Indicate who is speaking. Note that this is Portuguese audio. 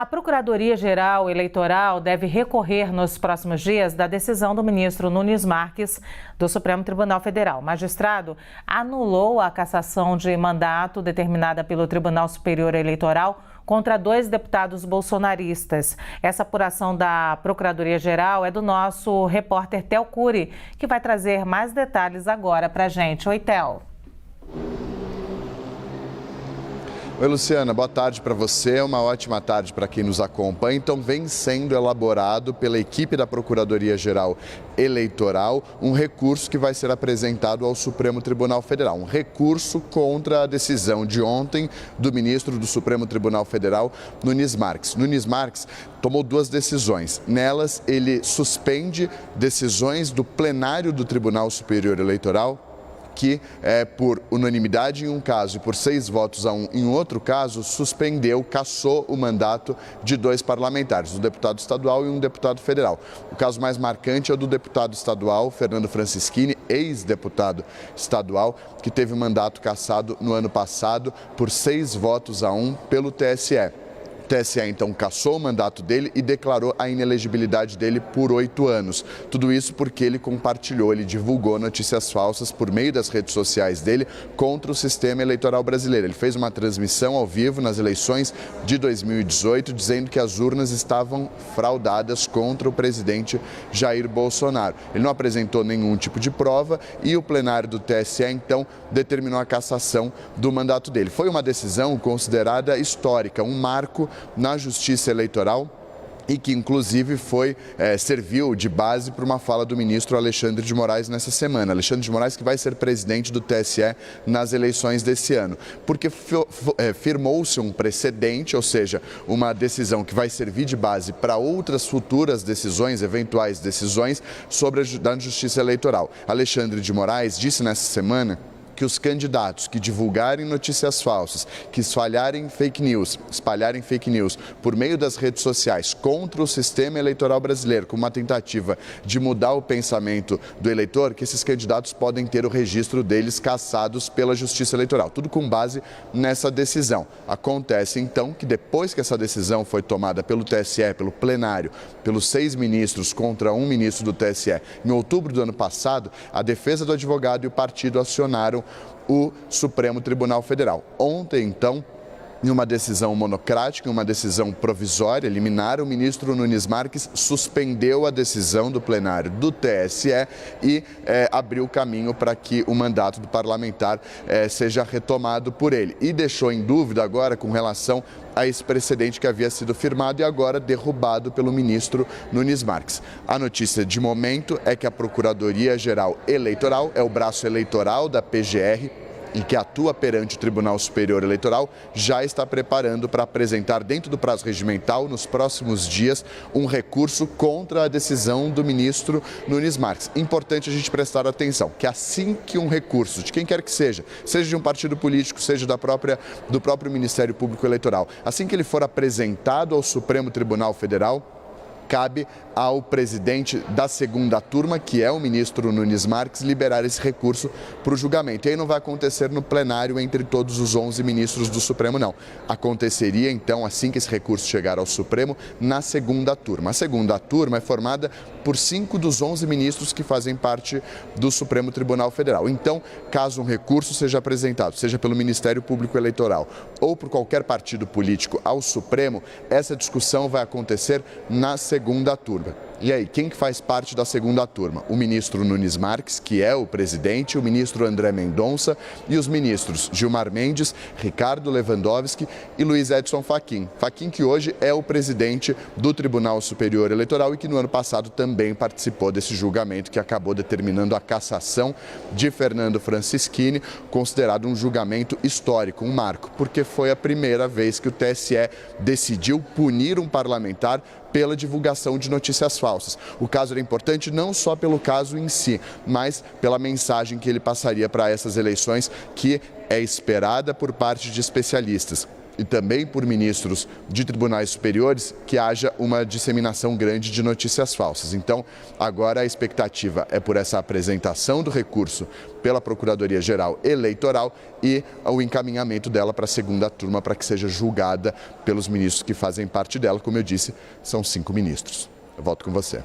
Speaker 1: A Procuradoria-Geral Eleitoral deve recorrer nos próximos dias da decisão do ministro Nunes Marques do Supremo Tribunal Federal. O magistrado anulou a cassação de mandato determinada pelo Tribunal Superior Eleitoral contra 2 deputados bolsonaristas. Essa apuração da Procuradoria-Geral é do nosso repórter Theo Cury, que vai trazer mais detalhes agora para a gente. Oi, Theo.
Speaker 2: Oi, Luciana, boa tarde para você, uma ótima tarde para quem nos acompanha. Então, vem sendo elaborado pela equipe da Procuradoria-Geral Eleitoral um recurso que vai ser apresentado ao Supremo Tribunal Federal. Um recurso contra a decisão de ontem do ministro do Supremo Tribunal Federal, Nunes Marques. Nunes Marques tomou 2 decisões. Nelas, ele suspende decisões do plenário do Tribunal Superior Eleitoral, que, por unanimidade em um caso e por 6 votos a 1 em outro caso, cassou o mandato de 2 parlamentares, um deputado estadual e um deputado federal. O caso mais marcante é o do deputado estadual, Fernando Francischini, ex-deputado estadual, que teve o mandato cassado no ano passado por 6 votos a 1 pelo TSE. O TSE, então, cassou o mandato dele e declarou a inelegibilidade dele por 8 anos. Tudo isso porque ele divulgou notícias falsas por meio das redes sociais dele contra o sistema eleitoral brasileiro. Ele fez uma transmissão ao vivo nas eleições de 2018, dizendo que as urnas estavam fraudadas contra o presidente Jair Bolsonaro. Ele não apresentou nenhum tipo de prova e o plenário do TSE, então, determinou a cassação do mandato dele. Foi uma decisão considerada histórica, um marco na Justiça Eleitoral e que, inclusive, serviu de base para uma fala do ministro Alexandre de Moraes nessa semana. Alexandre de Moraes, que vai ser presidente do TSE nas eleições desse ano, porque firmou-se um precedente, ou seja, uma decisão que vai servir de base para outras futuras decisões, eventuais decisões sobre a Justiça Eleitoral. Alexandre de Moraes disse nessa semana que os candidatos que divulgarem notícias falsas, que espalharem fake news por meio das redes sociais contra o sistema eleitoral brasileiro, com uma tentativa de mudar o pensamento do eleitor, que esses candidatos podem ter o registro deles cassados pela Justiça Eleitoral. Tudo com base nessa decisão. Acontece, então, que depois que essa decisão foi tomada pelo TSE, pelo plenário, pelos 6 ministros contra 1 ministro do TSE, em outubro do ano passado, a defesa do advogado e o partido acionaram o Supremo Tribunal Federal. Ontem, então, em uma decisão monocrática, em uma decisão provisória, liminar, o ministro Nunes Marques suspendeu a decisão do plenário do TSE e abriu caminho para que o mandato do parlamentar seja retomado por ele. E deixou em dúvida agora com relação a esse precedente que havia sido firmado e agora derrubado pelo ministro Nunes Marques. A notícia de momento é que a Procuradoria-Geral Eleitoral, é o braço eleitoral da PGR, e que atua perante o Tribunal Superior Eleitoral, já está preparando para apresentar, dentro do prazo regimental, nos próximos dias, um recurso contra a decisão do ministro Nunes Marques. Importante a gente prestar atenção, que assim que um recurso, de quem quer que seja de um partido político, seja do próprio Ministério Público Eleitoral, assim que ele for apresentado ao Supremo Tribunal Federal, cabe ao presidente da segunda turma, que é o ministro Nunes Marques, liberar esse recurso para o julgamento. E aí não vai acontecer no plenário entre todos os 11 ministros do Supremo, não. Aconteceria, então, assim que esse recurso chegar ao Supremo, na segunda turma. A segunda turma é formada por 5 dos 11 ministros que fazem parte do Supremo Tribunal Federal. Então, caso um recurso seja apresentado, seja pelo Ministério Público Eleitoral ou por qualquer partido político ao Supremo, essa discussão vai acontecer na segunda turma. E aí, quem que faz parte da segunda turma? O ministro Nunes Marques, que é o presidente, o ministro André Mendonça e os ministros Gilmar Mendes, Ricardo Lewandowski e Luiz Edson Fachin. Fachin, que hoje é o presidente do Tribunal Superior Eleitoral e que no ano passado também participou desse julgamento que acabou determinando a cassação de Fernando Francischini, considerado um julgamento histórico, um marco, porque foi a primeira vez que o TSE decidiu punir um parlamentar pela divulgação de notícias falsas. O caso era importante não só pelo caso em si, mas pela mensagem que ele passaria para essas eleições, que é esperada por parte de especialistas. e também por ministros de tribunais superiores que haja uma disseminação grande de notícias falsas. Então, agora a expectativa é por essa apresentação do recurso pela Procuradoria-Geral Eleitoral e o encaminhamento dela para a segunda turma para que seja julgada pelos ministros que fazem parte dela. Como eu disse, são 5 ministros. Eu volto com você.